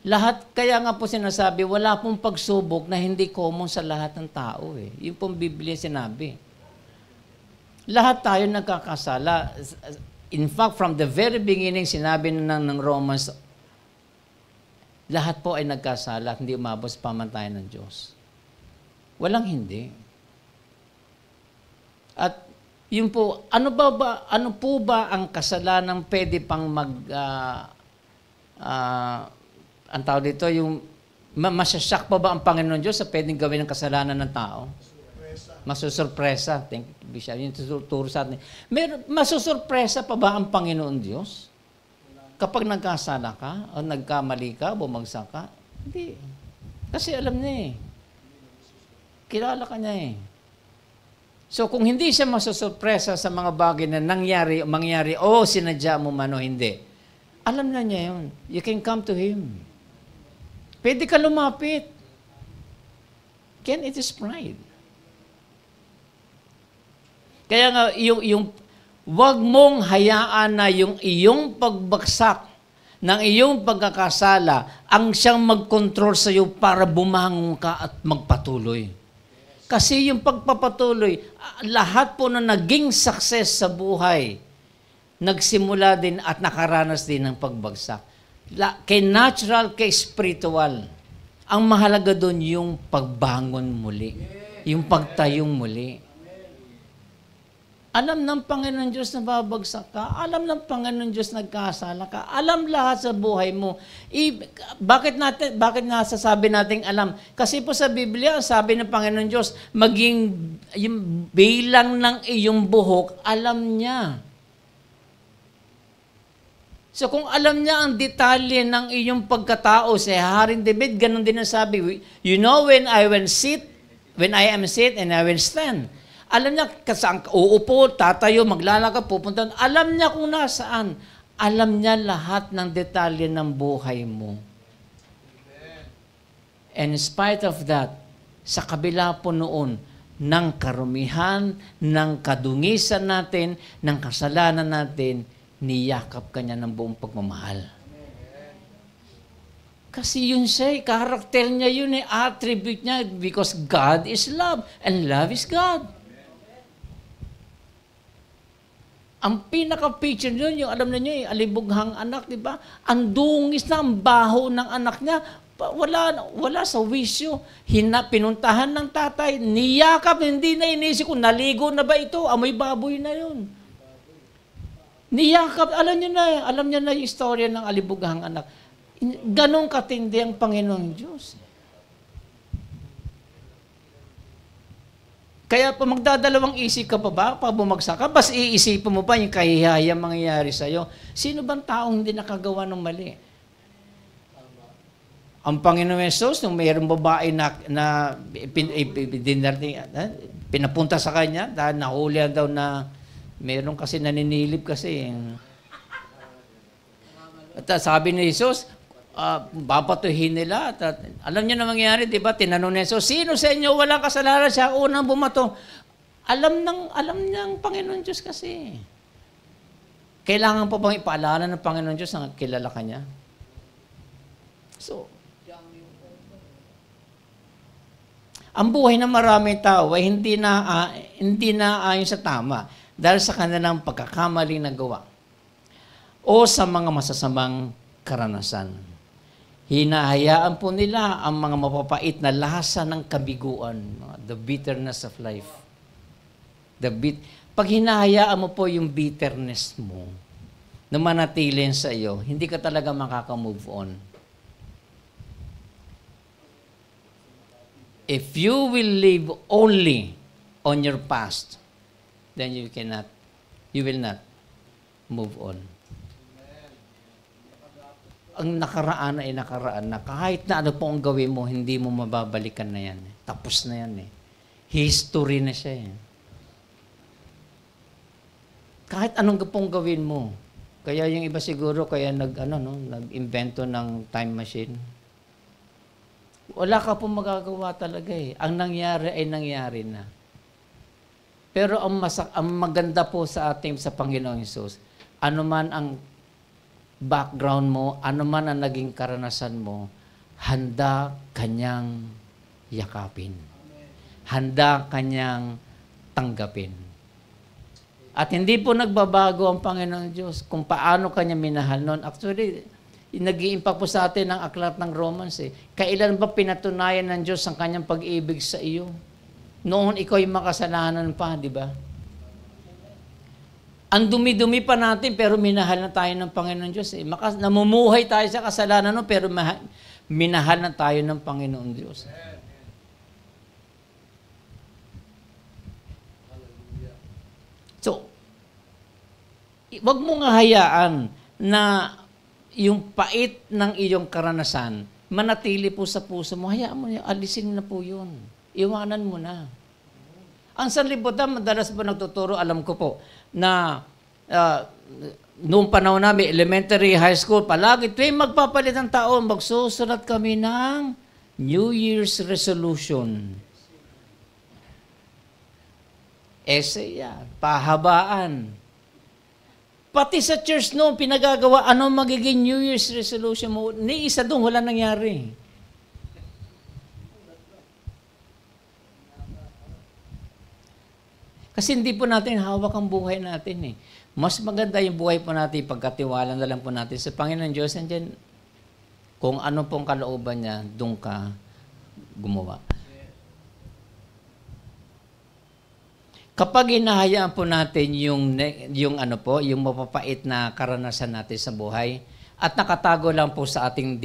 Lahat, kaya nga po sinasabi, wala pong pagsubok na hindi common sa lahat ng tao. Yung pong Biblia sinabi. Lahat tayo nagkakasala. In fact, from the very beginning, sinabi na ng Romans, lahat po ay nagkasala at hindi umabot sa pamantayan ng Diyos. Walang hindi. At yun po, ano po ba ang kasalanan pwede pang ang tawag dito, yung masasyak pa ba ang Panginoon Diyos sa pwedeng gawin ng kasalanan ng tao? Masusurpresa. Thank you, Bishop. Yung tuturo sa atin. Masusurpresa pa ba ang Panginoon Diyos? Kapag nagkasala ka, o nagkamali ka, bumagsak ka? Hindi. Kasi alam niya Kilala ka niya So kung hindi siya masusurpresa sa mga bagay na mangyari, sinadya mo man o hindi, alam na niya yun. You can come to Him. Pwede ka lumapit. It is pride. Kaya nga, wag mong hayaan na yung iyong pagbagsak ng iyong pagkakasala ang siyang mag-control sa iyo para bumangon ka at magpatuloy. Kasi yung pagpapatuloy, lahat po na naging success sa buhay, nagsimula din at nakaranas din ng pagbagsak. Kay natural, kay spiritual. Ang mahalaga doon yung pagbangon muli. Yung pagtayong muli. Alam ng Panginoon Diyos na babagsak ka. Alam ng Panginoon Diyos nagkasala ka. Alam lahat sa buhay mo. Bakit nasasabi nating alam? Kasi po sa Biblia, sabi ng Panginoon Diyos, maging yung bilang ng iyong buhok, alam niya. So kung alam niya ang detalye ng iyong pagkatao, si Haring David, ganun din ang sabi, you know when I am sit and I will stand. Alam niya saan uupo, tatayo, maglalakad, pupunta. Alam niya kung nasaan. Alam niya lahat ng detalye ng buhay mo. And in spite of that, sa kabila po noon, ng karumihan, ng kadungisan natin, ng kasalanan natin, niyakap ka niya ng buong pagmamahal. Kasi yun siya, karakter niya yun, attribute niya, because God is love, and love is God. Ang pinaka-picture nyo, yung alam niyo alibughang anak, di ba? Ang dungis na, ang baho ng anak niya, wala sa wisyo. Pinuntahan ng tatay, niyakap, hindi na inisip ko, naligo na ba ito? Amoy baboy na yun. Niyakap, alam niyo na yung istorya ng alibughang anak. Ganong katindi ang Panginoong Diyos. Kaya pa magdadalawang isip ka pa ba? Pag bumagsak ka, bas iisipin mo pa yung kahihayang mangyayari sa'yo. Sino bang taong hindi nakagawa ng mali? Ang Panginoon Jesus, nung mayroong babae na pinapunta sa kanya, dahil nahuli daw na mayroong kasi naninilip kasi. At sabi ni Jesus, babatuhin nila. At alam niyo na mangyayari, di ba? Tinanong niya, so sino sa inyo walang kasalanan, siya unang bumato? Alam ng Panginoon Diyos kasi. Kailangan pa bang ipaalala ng Panginoon Diyos na kilala ka niya? So, ang buhay ng maraming tao ay hindi na ayon sa tama dahil sa kanilang pagkakamaling nagawa o sa mga masasamang karanasan. Hinahayaan po nila ang mga mapapait na lasa ng kabiguan, the bitterness of life. Pag hinahayaan mo po yung bitterness mo na manatilin sa iyo, hindi ka talaga makaka-move on. If you will live only on your past, then you will not move on. Ang nakaraan ay nakaraan na kahit na ano po ang gawin mo, hindi mo mababalikan na yan. Tapos na yan. History na siya. kahit anong pong gawin mo. Kaya yung iba siguro, kaya nag-invento ng time machine. Wala ka pong magagawa talaga eh. Ang nangyari ay nangyari na. Pero ang maganda po sa ating sa Panginoong Hesus, ano man ang background mo, ano man ang naging karanasan mo, handa kanyang yakapin. Handa kanyang tanggapin. At hindi po nagbabago ang Panginoon Diyos kung paano kanya minahal noon. Actually, nag-iimpact po sa atin ang aklat ng Romans eh. Kailan ba pinatunayan ng Diyos ang kanyang pag-ibig sa iyo? Noon ikaw yung makasalanan pa, di ba? Ang dumi-dumi pa natin pero minahal na tayo ng Panginoon Diyos eh. Namumuhay tayo sa kasalanan no, pero minahal na tayo ng Panginoon Diyos. So, wag mo nga hayaan na yung pait ng iyong karanasan, manatili po sa puso mo. Hayaan mo, alisin na po yun. Iwanan mo na. Ang sanlibutan, madalas po nagtuturo, alam ko po, na noong panahon namin, elementary, high school, palagi tuwing magpapalit ng taon, magsusulat kami ng New Year's resolution. Essay yan, pahabaan. Pati sa church noon, pinagagawa, ano magiging New Year's resolution mo? Ni isa doon, wala nangyari. Kasi hindi po natin hawak ang buhay natin eh. Mas maganda yung buhay po natin, pagkatiwala na lang po natin sa Panginoon Diyos, and then, kung ano pong kalooban niya, doon ka gumawa. Kapag hinahayaan po natin yung mapapait na karanasan natin sa buhay, at nakatago lang po sa ating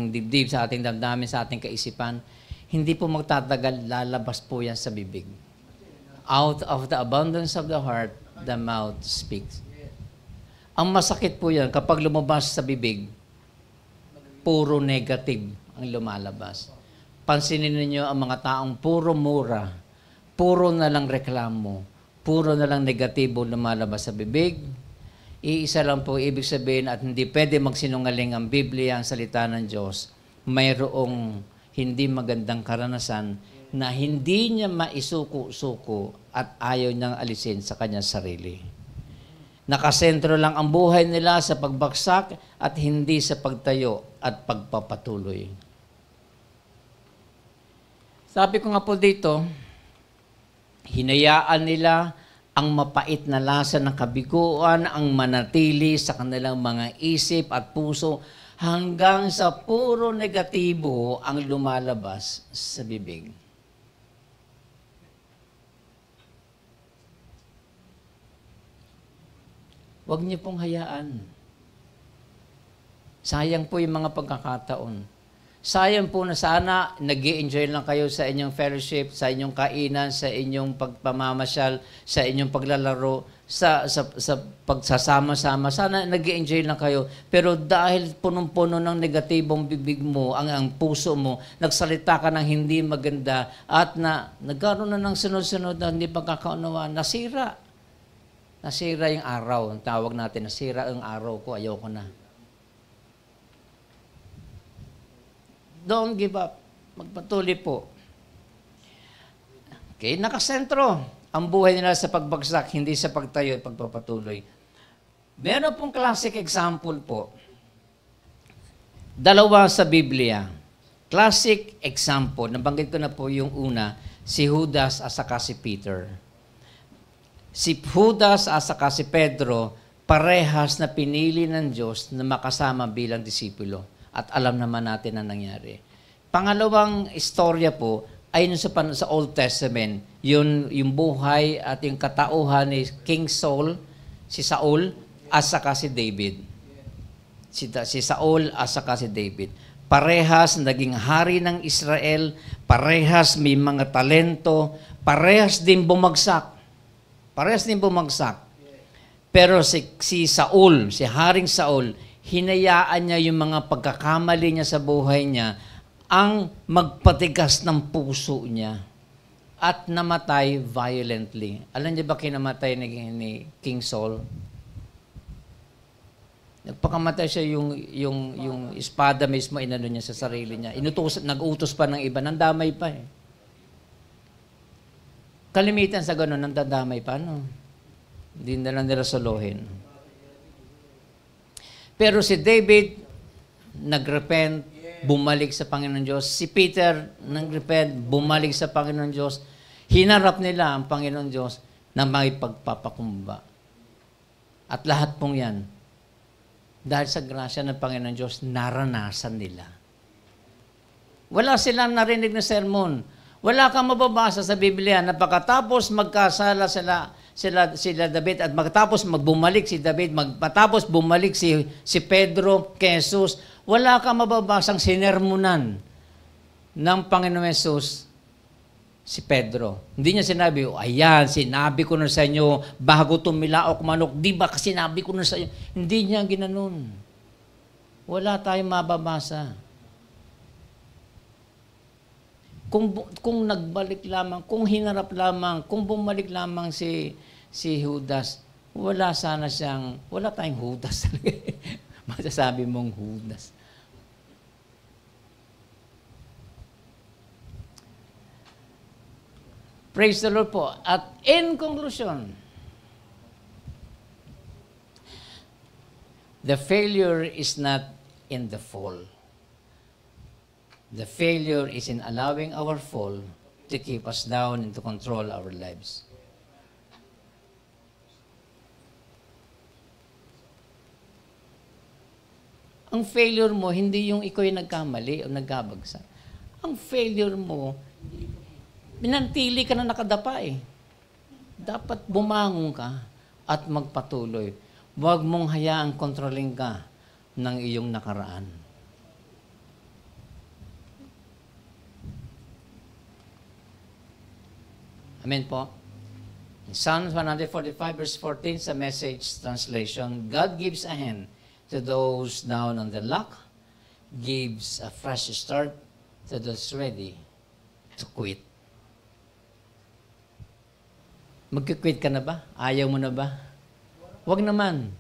dibdib, sa ating damdamin, sa ating kaisipan, hindi po magtatagal, lalabas po yan sa bibig. Out of the abundance of the heart, the mouth speaks. Ang masakit po yan, kapag lumabas sa bibig, puro negative ang lumalabas. Pansinin ninyo ang mga taong puro mura, puro na lang reklamo, puro na lang negatibo lumalabas sa bibig. Iisa lang po ibig sabihin at hindi pwede magsinungaling ang Biblia, ang salita ng Diyos. Mayroong hindi magandang karanasan na hindi niya maisuko-suko at ayaw niyang alisin sa kanyang sarili. Nakasentro lang ang buhay nila sa pagbagsak at hindi sa pagtayo at pagpapatuloy. Sabi ko nga po dito, hinayaan nila ang mapait na lasa ng kabiguan ang manatili sa kanilang mga isip at puso hanggang sa puro negatibo ang lumalabas sa bibig. Huwag niyo pong hayaan. Sayang po yung mga pagkakataon. Sayang po na sana nag-i-enjoy lang kayo sa inyong fellowship, sa inyong kainan, sa inyong pagpamamasyal, sa inyong paglalaro, sa pagsasama-sama. Sana nag-i-enjoy lang kayo. Pero dahil punong-puno ng negatibong bibig mo, ang puso mo, nagsalita ka ng hindi maganda at nagkaroon na ng sunod-sunod na hindi pagkakaunawaan, nasira. Nasira yung araw. Ang tawag natin, nasira ang araw ko, ayoko na. Don't give up. Magpatuloy po. Okay, nakasentro ang buhay nila sa pagbagsak, hindi sa pagtayo at pagpapatuloy. Meron pong classic example po. Dalawa sa Biblia. Classic example. Nabanggit ko na po yung una, si Judas at saka si Peter. Si Judas at saka si Pedro, parehas na pinili ng Diyos na makasama bilang disipulo. At alam naman natin ang nangyari. Pangalawang istorya po ay sa Old Testament, yung buhay at yung katauhan ni King Saul, si Saul, at saka si David. Si Saul at saka si David. Parehas naging hari ng Israel, parehas may mga talento, parehas din bumagsak. Parehas din bumagsak. Pero si Saul, si Haring Saul, hinayaan niya yung mga pagkakamali niya sa buhay niya ang magpatigas ng puso niya. at namatay violently. Alam niyo ba kinamatay ni King Saul? Nagpakamatay siya yung espada mismo, inano niya sa sarili niya. Nag-utos pa ng iba, nandamay pa eh. Kalimitan sa gano'n, nandadamay pa, no? Hindi na lang nila solohin. Pero si David, nagrepent, bumalik sa Panginoon Diyos. Si Peter, nagrepent, bumalik sa Panginoon Diyos. Hinarap nila ang Panginoon Diyos na may pagpapakumba. At lahat pong yan, dahil sa grasya ng Panginoon Diyos, naranasan nila. Wala silang narinig na sermon. Wala kang mababasa sa Biblia na pagkatapos magkasala sila David at matapos magbumalik si David, matapos bumalik si Pedro kay Jesus, wala kang mababasang sinermonan ng Panginoon Jesus si Pedro. Hindi niya sinabi, ayan, sinabi ko na sa inyo, bago tumilaok manok, di ba sinabi ko na sa inyo? Hindi niya ginanon. Wala tayong mababasa. Kung nagbalik lamang, kung hinarap lamang, kung bumalik lamang si Judas, wala tayong Judas. Masasabi mong Judas. Praise the Lord po. At in conclusion, the failure is not in the fall. The failure is in allowing our fall to keep us down and to control our lives. Ang failure mo, hindi yung ikaw yung nagkamali o nagkabagsak. Ang failure mo, minantili ka na nakadapa eh. Dapat bumangon ka at magpatuloy. Huwag mong hayaang kontrolin ka ng iyong nakaraan. Amen po. In Psalms 145 verse 14 sa Message translation, God gives a hand to those down on the luck, gives a fresh start to those ready to quit. Magki-quit ka na ba? Ayaw mo na ba? Huwag naman.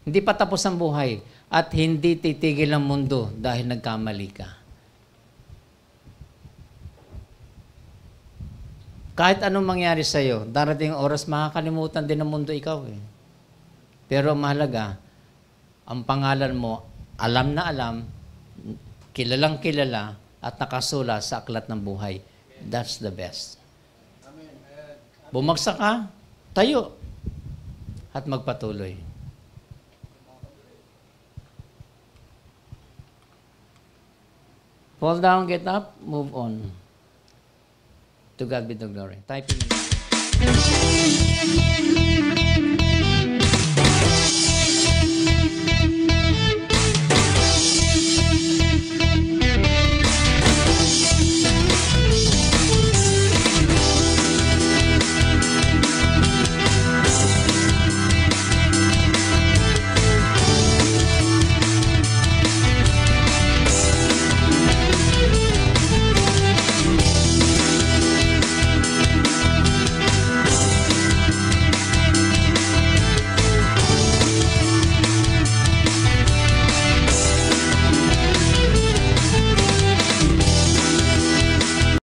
Hindi pa tapos ang buhay at hindi titigil ang mundo dahil nagkamali ka. Kahit anong mangyari sa'yo, darating ang oras, makakalimutan din ng mundo ikaw eh. Pero mahalaga, ang pangalan mo, alam na alam, kilalang kilala, at nakasula sa aklat ng buhay. That's the best. Bumagsak ka, tayo, at magpatuloy. Fall down, get up, move on. To God be the glory. Type in.